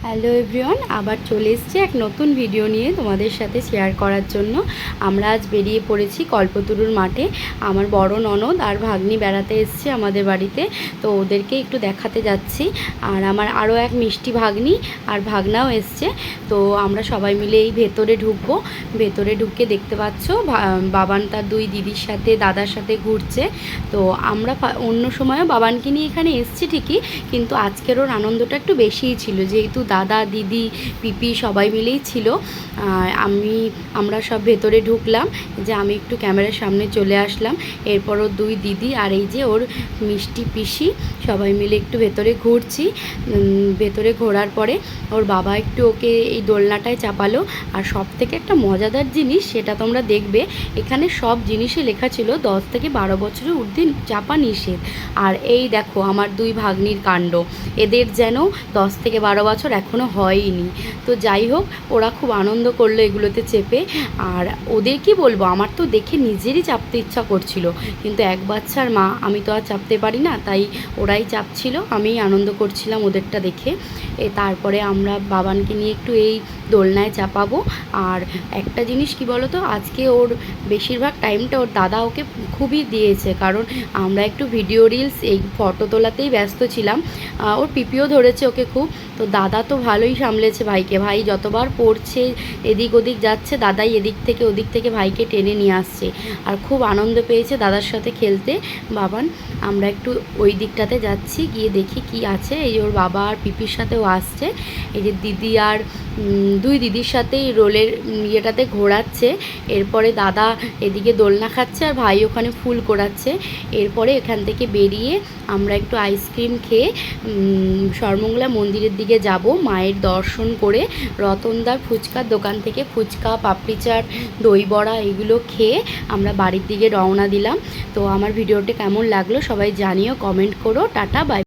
Hello everyone, আবার চলে এসেছি এক নতুন ভিডিও নিয়ে তোমাদের সাথে শেয়ার করার জন্য। আমরা আজ বেরিয়ে পড়েছি কল্পতরুর মাঠে। আমার বড় ননদ আর ভাগ্নি বেড়াতে এসছে আমাদের বাড়িতে, তো ওদেরকে একটু দেখাতে যাচ্ছি। আর আমার আরও এক মিষ্টি ভাগ্নি আর ভাগনাও এসছে। তো আমরা সবাই মিলে এই ভেতরে ঢুকবো। ভেতরে ঢুকে দেখতে পাচ্ছ বাবান তার দুই দিদির সাথে দাদার সাথে ঘুরছে। তো আমরা অন্য সময়ও বাবানকে নিয়ে এখানে এসছি ঠিকই, কিন্তু আজকের ওর আনন্দটা একটু বেশিই ছিল, যেহেতু দাদা দিদি পিপি সবাই মিলেই ছিল। আমরা সব ভেতরে ঢুকলাম, যে আমি একটু ক্যামেরার সামনে চলে আসলাম। এরপর ওর দুই দিদি আর এই যে ওর মিষ্টি পিসি সবাই মিলে একটু ভেতরে ঘুরছি। ভেতরে ঘোরার পরে ওর বাবা একটু ওকে এই দোলনাটায় চাপালো। আর সব থেকে একটা মজাদার জিনিস, সেটা তোমরা দেখবে, এখানে সব জিনিসে লেখা ছিল 10 থেকে 12 বছরের ঊর্ধ্বে চাপা নিষেধ। আর এই দেখো আমার দুই ভাগ্নির কাণ্ড, এদের যেন 10 থেকে 12 বছর এখনও হয়নি। তো যাই হোক, ওরা খুব আনন্দ করলো এগুলোতে চেপে। আর ওদের কি বলবো, আমার তো দেখে নিজেরই চাপতে ইচ্ছা করছিল, কিন্তু এক বাচ্চার মা, আমি তো আর চাপতে পারি না, তাই ওরাই চাপছিল, আমিই আনন্দ করছিলাম ওদেরটা দেখে। তারপরে আমরা বাবানকে নিয়ে একটু এই দোলনায় চাপাবো। আর একটা জিনিস কি বলো তো, আজকে ওর বেশিরভাগ টাইমটা ওর দাদা ওকে খুবই দিয়েছে, কারণ আমরা একটু ভিডিও রিলস এই ফটো তোলাতেই ব্যস্ত ছিলাম। ওর পিপিও ধরেছে ওকে খুব। তো দাদা তো ভালোই সামলেছে ভাইকে, ভাই যতবার পড়ছে এদিক ওদিক যাচ্ছে, দাদাই এদিক থেকে ওদিক থেকে ভাইকে টেনে নিয়ে আসছে। আর খুব আনন্দ পেয়েছে দাদার সাথে খেলতে বাবান। আমরা একটু ওই দিকটাতে যাচ্ছি, গিয়ে দেখি কি আছে। এই ওর বাবা আর পিপির সাথেও আসছে, এই যে দিদি আর দুই দিদির সাথেই রোলের ইয়েটাতে ঘোরাচ্ছে। এরপরে দাদা এদিকে দোলনা খাচ্ছে আর ভাই ওখানে ফুল কোড়াচ্ছে। এরপরে এখান থেকে বেরিয়ে আমরা একটু আইসক্রিম খেয়ে সর্বমঙ্গলা মন্দিরের দিকে যাব, মায়ের দর্শন করে রতনদার ফুচকার দোকান থেকে ফুচকা, পাপড়ি চাট, দই বড়া এগুলো খেয়ে আমরা বাড়ির দিকে রওনা দিলাম। তো আমার ভিডিওটা কেমন লাগলো সবাই জানিও, কমেন্ট করো। Tata, by.